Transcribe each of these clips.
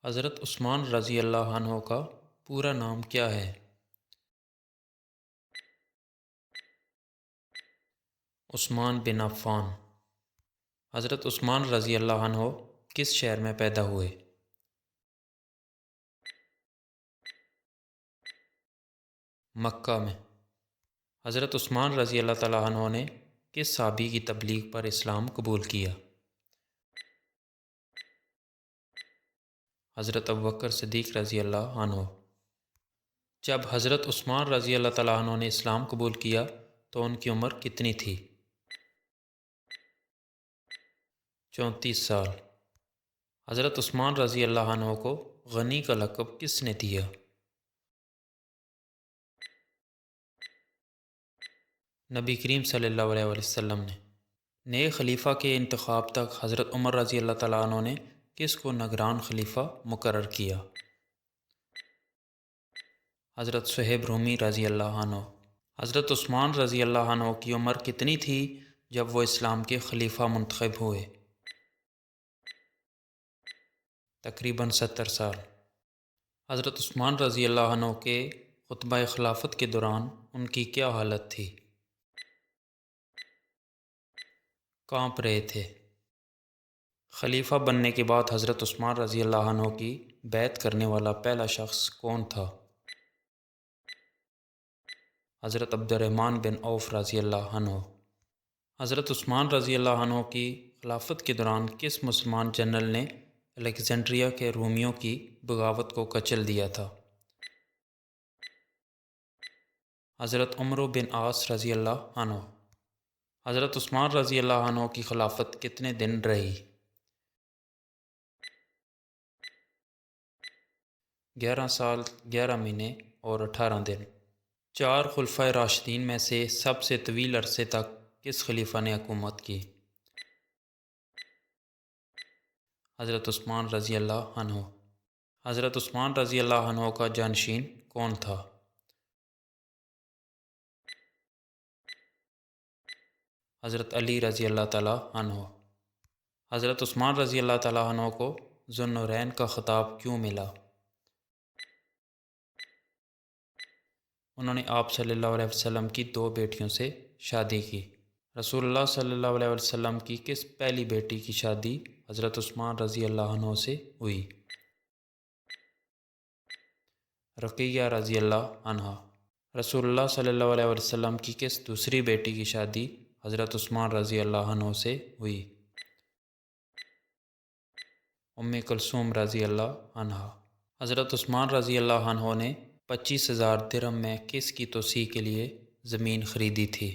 حضرت عثمان رضی اللہ عنہ کا پورا نام کیا ہے؟ عثمان بن عفان۔ حضرت عثمان رضی اللہ عنہ کس شہر میں پیدا ہوئے؟ مکہ میں۔ حضرت عثمان رضی اللہ تعالیٰ عنہ نے کس صحابی کی تبلیغ پر اسلام قبول کیا؟ حضرت ابوبکر صدیق رضی اللہ عنہ۔ جب حضرت عثمان رضی اللہ تعالیٰ عنہ نے اسلام قبول کیا تو ان کی عمر کتنی تھی؟ 34 سال۔ حضرت عثمان رضی اللہ عنہ کو غنی کا لقب کس نے دیا؟ نبی کریم صلی اللہ علیہ وسلم نے۔ نئے خلیفہ کے انتخاب تک حضرت عمر رضی اللہ تعالیٰ عنہ نے کس کو نگران خلیفہ مقرر کیا؟ حضرت صہیب رومی رضی اللہ عنہ۔ حضرت عثمان رضی اللہ عنہ کی عمر کتنی تھی جب وہ اسلام کے خلیفہ منتخب ہوئے؟ تقریباً 70 سال۔ حضرت عثمان رضی اللہ عنہ کے خطبہ خلافت کے دوران ان کی کیا حالت تھی؟ کانپ رہے تھے۔ خلیفہ بننے کے بعد حضرت عثمان رضی اللہ عنہ کی بیعت کرنے والا پہلا شخص کون تھا؟ حضرت عبد الرحمن بن عوف رضی اللہ عنہ۔ حضرت عثمان رضی اللہ عنہ کی خلافت کے دوران کس مسلمان جنرل نے الیگزینڈریا کے رومیوں کی بغاوت کو کچل دیا تھا؟ حضرت عمرو بن عاص رضی اللہ عنہ۔ حضرت عثمان رضی اللہ عنہ کی خلافت کتنے دن رہی؟ 11 سال 11 مہینے اور 18 دن۔ 4 خلفائے راشدین میں سے سب سے طویل عرصے تک کس خلیفہ نے حکومت کی؟ حضرت عثمان رضی اللہ عنہ۔ حضرت عثمان رضی اللہ عنہ کا جانشین کون تھا؟ حضرت علی رضی اللہ تعالیٰ عنہ۔ حضرت عثمان رضی اللہ تعالیٰ عنہ کو ذو النورین کا خطاب کیوں ملا؟ انہوں نے آپ صلی اللہ علیہ وسلم کی 2 بیٹیوں سے شادی کی۔ رسول اللہ صلی اللہ علیہ وسلم کی کس پہلی بیٹی کی شادی حضرت عثمان رضی اللہ عنہ سے ہوئی؟ رقیہ رضی اللہ عنہ۔ رسول اللہ صلی اللہ علیہ وسلم کی کس دوسری بیٹی کی شادی حضرت عثمان رضی اللہ عنہ سے ہوئی؟ ام کلثوم رضی اللہ عنہ۔ حضرت عثمان رضی اللہ عنہ نے 25,000 درہم میں کس کی توسیع کے لیے زمین خریدی تھی؟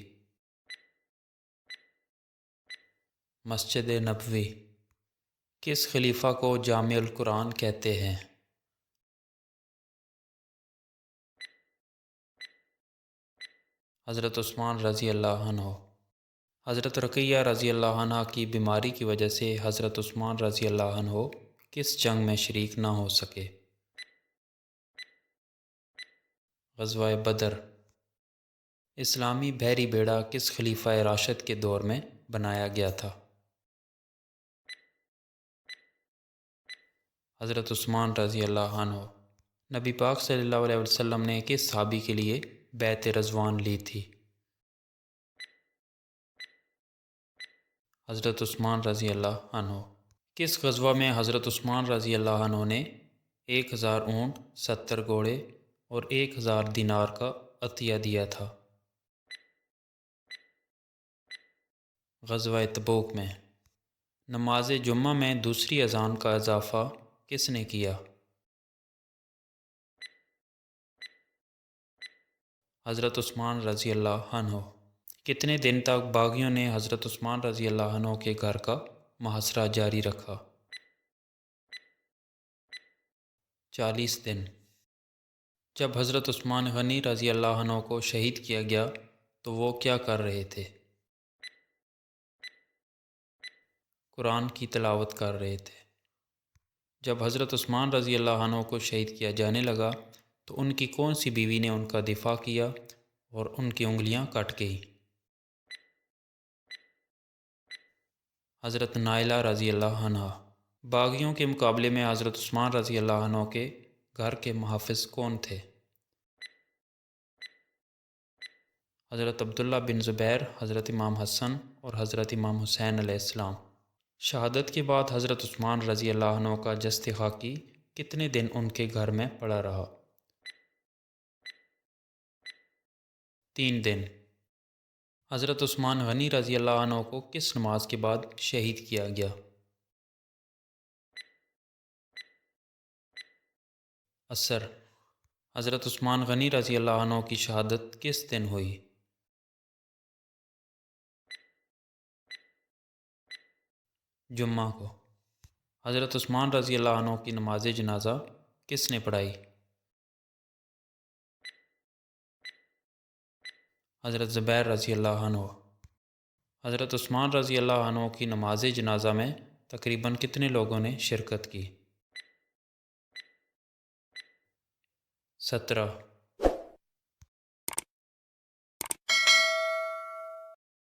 مسجد نبوی۔ کس خلیفہ کو جامع القرآن کہتے ہیں؟ حضرت عثمان رضی اللہ عنہ۔ حضرت رقیہ رضی اللہ عنہ کی بیماری کی وجہ سے حضرت عثمان رضی اللہ عنہ کس جنگ میں شریک نہ ہو سکے؟ غزوہ بدر۔ اسلامی بحری بیڑا کس خلیفہ راشد کے دور میں بنایا گیا تھا؟ حضرت عثمان رضی اللہ عنہ۔ نبی پاک صلی اللہ علیہ وسلم نے کس صحابی کے لیے بیعت رضوان لی تھی؟ حضرت عثمان رضی اللہ عنہ۔ کس غزوہ میں حضرت عثمان رضی اللہ عنہ نے 1000 اونٹ، 70 گھوڑے اور 1000 دینار کا عطیہ دیا تھا؟ غزوہ تبوک میں۔ نماز جمعہ میں دوسری اذان کا اضافہ کس نے کیا؟ حضرت عثمان رضی اللہ عنہ۔ کتنے دن تک باغیوں نے حضرت عثمان رضی اللہ عنہ کے گھر کا محاصرہ جاری رکھا؟ 40 دن۔ جب حضرت عثمان غنی رضی اللہ عنہ کو شہید کیا گیا تو وہ کیا کر رہے تھے؟ قرآن کی تلاوت کر رہے تھے۔ جب حضرت عثمان رضی اللہ عنہ کو شہید کیا جانے لگا تو ان کی کون سی بیوی نے ان کا دفاع کیا اور ان کی انگلیاں کٹ گئی؟ حضرت نائلہ رضی اللہ عنہ۔ باغیوں کے مقابلے میں حضرت عثمان رضی اللہ عنہ کے گھر کے محافظ کون تھے؟ حضرت عبداللہ بن زبیر، حضرت امام حسن اور حضرت امام حسین علیہ السلام۔ شہادت کے بعد حضرت عثمان رضی اللہ عنہ کا جسد خاکی کتنے دن ان کے گھر میں پڑا رہا؟ 3 دن۔ حضرت عثمان غنی رضی اللہ عنہ کو کس نماز کے بعد شہید کیا گیا؟ عصر۔ حضرت عثمان غنی رضی اللہ عنہ کی شہادت کس دن ہوئی؟ جمعہ کو۔ حضرت عثمان رضی اللہ عنہ کی نماز جنازہ کس نے پڑھائی؟ حضرت زبیر رضی اللہ عنہ۔ حضرت عثمان رضی اللہ عنہ کی نماز جنازہ میں تقریباً کتنے لوگوں نے شرکت کی؟ 17۔